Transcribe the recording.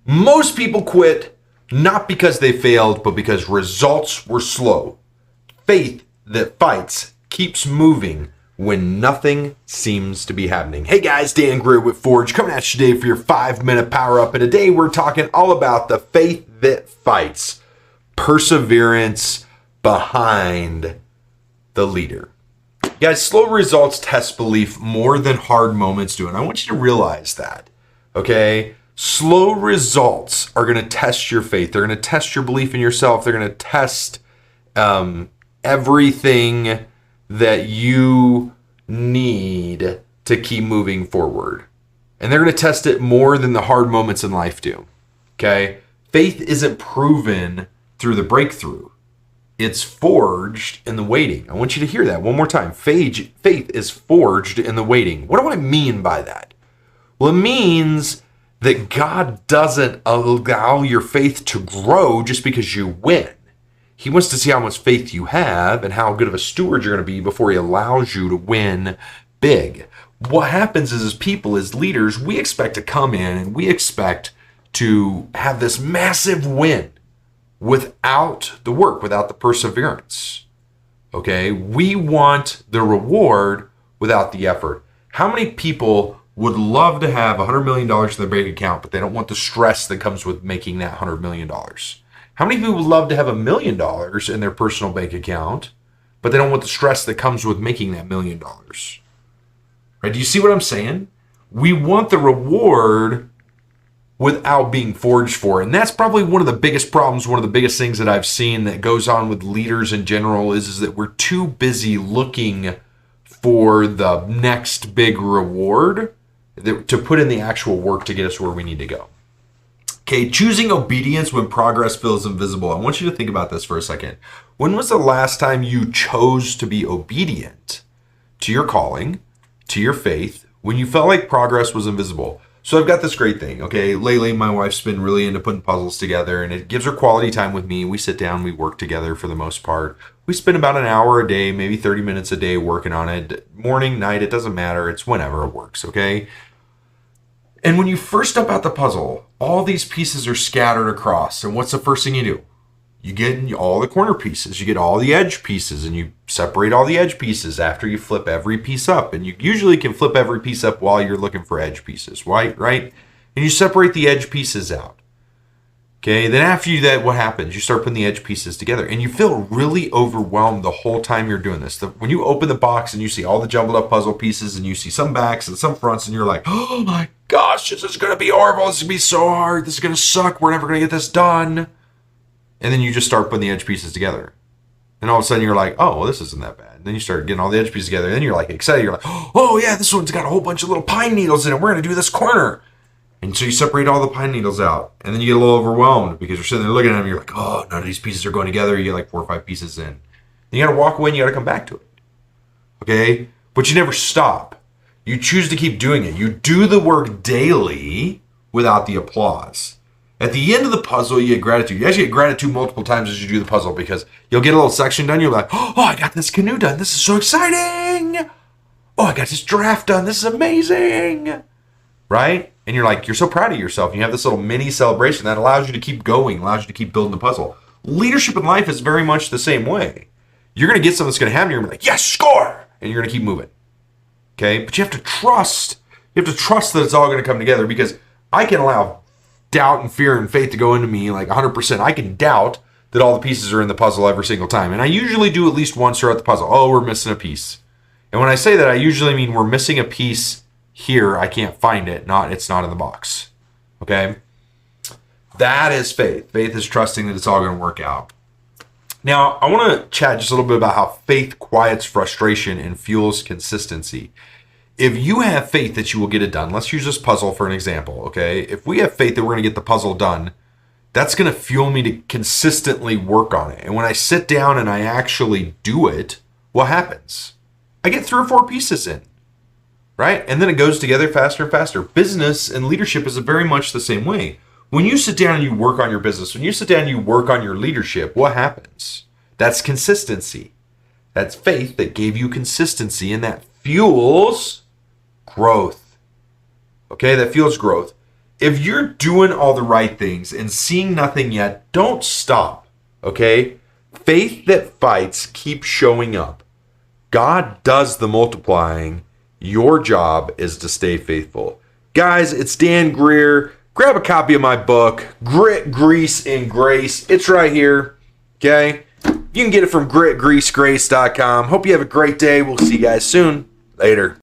Most people quit not because they failed, but because results were slow. Faith that fights keeps moving when nothing seems to be happening. Hey guys, Dan Greer with Forge coming at you today for your 5-minute power up. And today we're talking all about the faith that fights, perseverance behind the leader. Guys, slow results test belief more than hard moments do. And I want you to realize that, okay? Slow results are going to test your faith. They're going to test your belief in yourself. They're going to test everything that you need to keep moving forward. And they're going to test it more than the hard moments in life do. Okay? Faith isn't proven through the breakthrough. It's forged in the waiting. I want you to hear that one more time. Faith is forged in the waiting. What do I mean by that? Well, it means that God doesn't allow your faith to grow just because you win. He wants to see how much faith you have and how good of a steward you're going to be before he allows you to win big. What happens is, as people, as leaders, we expect to come in and we expect to have this massive win without the work, without the perseverance. Okay? We want the reward without the effort. How many people would love to have $100 million in their bank account, but they don't want the stress that comes with making that $100 million? How many people would love to have $1 million in their personal bank account, but they don't want the stress that comes with making that $1 million? Right? Do you see what I'm saying? We want the reward without being forged for it. And that's probably one of the biggest problems, one of the biggest things that I've seen that goes on with leaders in general is that we're too busy looking for the next big reward to put in the actual work to get us where we need to go. Okay, choosing obedience when progress feels invisible. I want you to think about this for a second. When was the last time you chose to be obedient to your calling, to your faith, when you felt like progress was invisible? So I've got this great thing, okay? Lately, my wife's been really into putting puzzles together, and it gives her quality time with me. We sit down, we work together for the most part. We spend about an hour a day, maybe 30 minutes a day working on it. Morning, night, it doesn't matter. It's whenever it works, okay? And when you first dump out the puzzle, all these pieces are scattered across. And what's the first thing you do? You get all the corner pieces, you get all the edge pieces, and you separate all the edge pieces after you flip every piece up. And you usually can flip every piece up while you're looking for edge pieces, right? And you separate the edge pieces out. Okay, then after you do that, what happens? You start putting the edge pieces together, and you feel really overwhelmed the whole time you're doing this. When you open the box and you see all the jumbled up puzzle pieces, and you see some backs and some fronts, and you're like, oh my gosh, this is going to be horrible. This is going to be so hard. This is going to suck. We're never going to get this done. And then you just start putting the edge pieces together. And all of a sudden you're like, oh, well, this isn't that bad. And then you start getting all the edge pieces together. And then you're like excited. You're like, oh yeah, this one's got a whole bunch of little pine needles in it. We're going to do this corner. And so you separate all the pine needles out. And then you get a little overwhelmed because you're sitting there looking at them. And you're like, oh, none of these pieces are going together. You get like 4 or 5 pieces in. Then you got to walk away and you got to come back to it. Okay? But you never stop. You choose to keep doing it. You do the work daily without the applause. At the end of the puzzle, you get gratitude. You actually get gratitude multiple times as you do the puzzle because you'll get a little section done. You're like, oh, I got this canoe done. This is so exciting. Oh, I got this giraffe done. This is amazing. Right? And you're like, you're so proud of yourself. And you have this little mini celebration that allows you to keep going, allows you to keep building the puzzle. Leadership in life is very much the same way. You're going to get something that's going to happen. You're going to be like, yes, score. And you're going to keep moving. Okay? But you have to trust. You have to trust that it's all going to come together because I can allow doubt and fear and faith to go into me like 100%. I can doubt that all the pieces are in the puzzle every single time. And I usually do at least once throughout the puzzle. Oh, we're missing a piece. And when I say that, I usually mean we're missing a piece here. I can't find it. It's not in the box. Okay? That is faith. Faith is trusting that it's all going to work out. Now, I want to chat just a little bit about how faith quiets frustration and fuels consistency. If you have faith that you will get it done, let's use this puzzle for an example, okay? If we have faith that we're going to get the puzzle done, that's going to fuel me to consistently work on it. And when I sit down and I actually do it, what happens? I get 3 or 4 pieces in, right? And then it goes together faster and faster. Business and leadership is very much the same way. When you sit down and you work on your business, when you sit down and you work on your leadership, what happens? That's consistency. That's faith that gave you consistency, and that fuels growth. Okay, that fuels growth. if you're doing all the right things and seeing nothing yet, don't stop, okay? Faith that fights keeps showing up. God does the multiplying. Your job is to stay faithful. Guys, it's Dan Greer. Grab a copy of my book, Grit, Grease, and Grace. It's right here, okay? You can get it from gritgreasegrace.com. Hope you have a great day. We'll see you guys soon. Later.